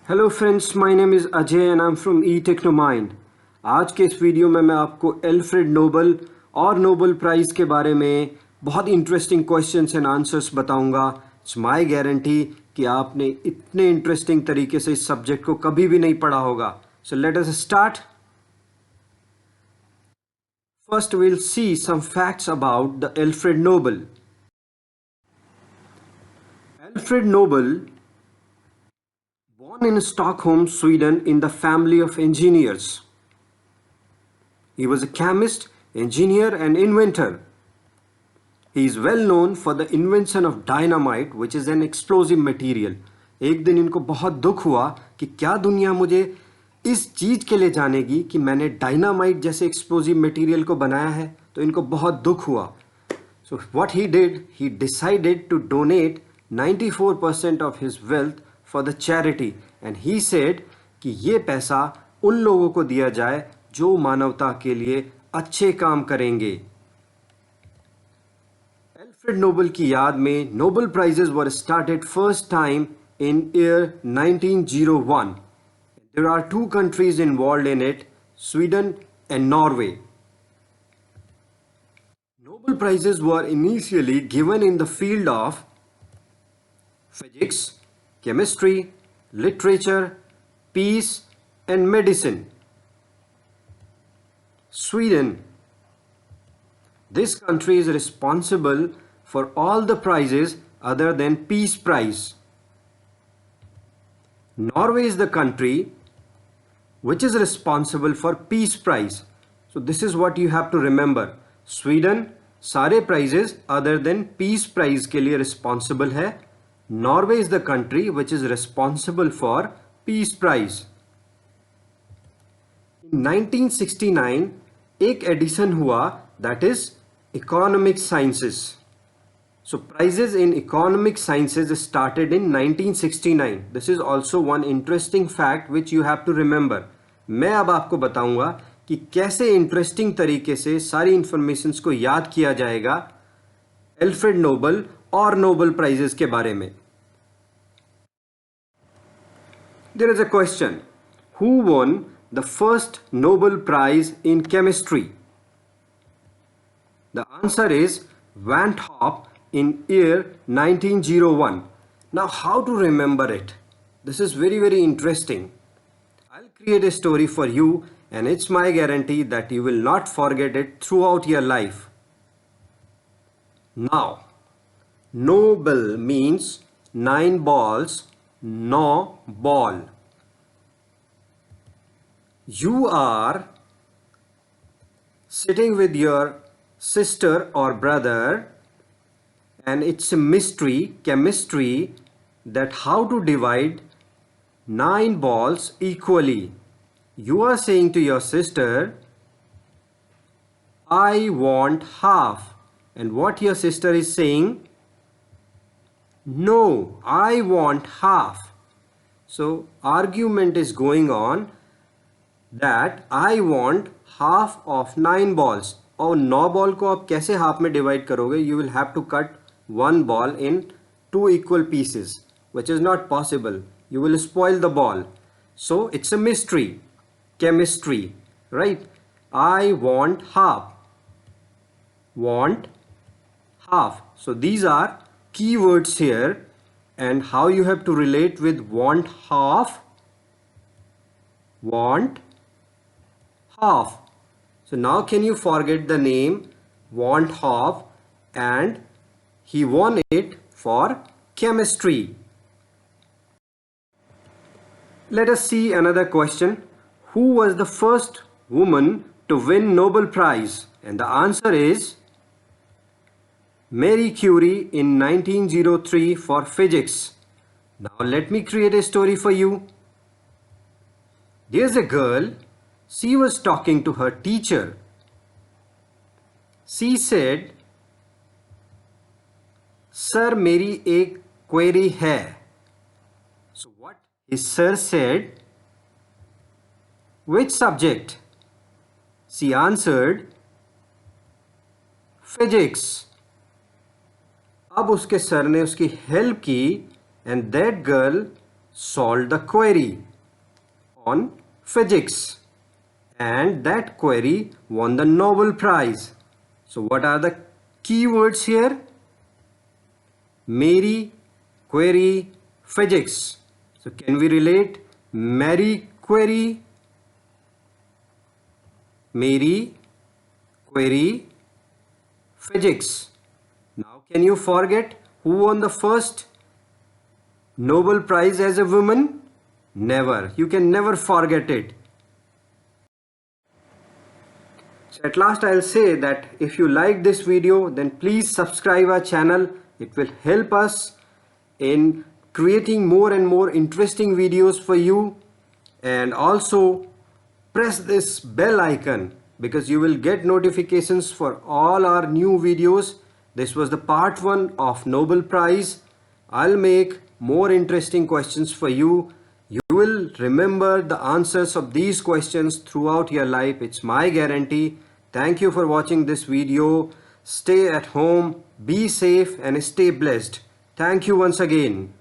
Hello friends, my name is Ajay and I am from E Technomind. आज के इस video में मैं आपको एल्फ्रेड नोबल और नोबल प्राइज़ के बारे में बहुत इंटरेस्टिंग क्वेश्चंस एंड आंसर्स बताऊंगा। इट्स माय गारंटी कि आपने इतने इंटरेस्टिंग तरीके से इस सब्जेक्ट को कभी भी नहीं पढ़ा होगा। So let us start. First we'll see some facts about the Alfred Nobel. Alfred Nobel, born in Stockholm, Sweden, in the family of engineers. He was a chemist, engineer, and inventor. He is well known for the invention of dynamite, which is an explosive material. एक दिन इनको बहुत दुख हुआ कि क्या दुनिया मुझे इस चीज के लिए जानेगी कि मैंने डायनामाइट जैसे एक्सप्लोजिव मटेरियल को बनाया है। तो इनको बहुत दुख हुआ। So what he did, he decided to donate 94% of his wealth for the charity, and he said कि ये पैसा उन लोगों को दिया जाए जो मानवता के लिए अच्छे काम करेंगे। एल्फ्रेड नोबल की याद में Nobel prizes were started first time in year 1901. There are two countries involved in it, Sweden and Norway. Nobel Prizes were initially given in the field of physics, chemistry, literature, peace, and medicine. Sweden. This country is responsible for all the prizes other than Peace Prize. Norway is the country which is responsible for Peace Prize. So this is what you have to remember. Sweden सारे prizes other than Peace Prize के लिए responsible है. Norway is the country which is responsible for Peace Prize. In 1969 एक edition हुआ, that is Economic Sciences. So prizes in economic sciences started in 1969. This is also one interesting fact which you have to remember. मैं अब आपको बताऊंगा कि कैसे interesting तरीके से सारी इंफॉर्मेशंस को याद किया जाएगा एल्फ्रेड नोबल और नोबल प्राइजेस के बारे में। There is a question. Who won the first Nobel Prize in chemistry? The answer is Van 't Hoff in year 1901. Now how to remember it? This is very interesting. I'll create a story for you and it's my guarantee that you will not forget it throughout your life. Now, Nobel means 9 balls, no ball. You are sitting with your sister or brother and it's a mystery, chemistry, that how to divide 9 balls equally. You are saying to your sister, I want half. And what your sister is saying? No, I want half. So argument is going on that I want half of 9 balls. और 9 ball को आप कैसे half में divide करोगे? You will have to cut one ball in 2 equal pieces, which is not possible. You will spoil the ball. So it's a mystery, chemistry, right? I want half. Want half. So these are keywords here, and how you have to relate with want half. Want half. So now can you forget the name Want Hoff, and he won it for chemistry. Let us see another question. Who was the first woman to win Nobel Prize? And the answer is Marie Curie in 1903 for physics. Now let me create a story for you. There's a girl. She was talking to her teacher. She said, Sir, मेरी एक query है. So what his sir said? Which subject? She answered, Physics. अब उसके sir ने उसकी help की and that girl solved the query on physics, and that query won the Nobel Prize. So what are the keywords here? Marie Curie physics. So can we relate Marie Curie? Marie Curie physics. Now can you forget who won the first Nobel Prize as a woman? Never. You can never forget it. So at last I'll say that if you like this video, then please subscribe our channel. It will help us in creating more and more interesting videos for you, and also press this bell icon because you will get notifications for all our new videos. This was the part 1 of Nobel Prize. I'll make more interesting questions for you. You will remember the answers of these questions throughout your life. It's my guarantee. Thank you for watching this video. Stay at home, be safe and stay blessed. Thank you once again.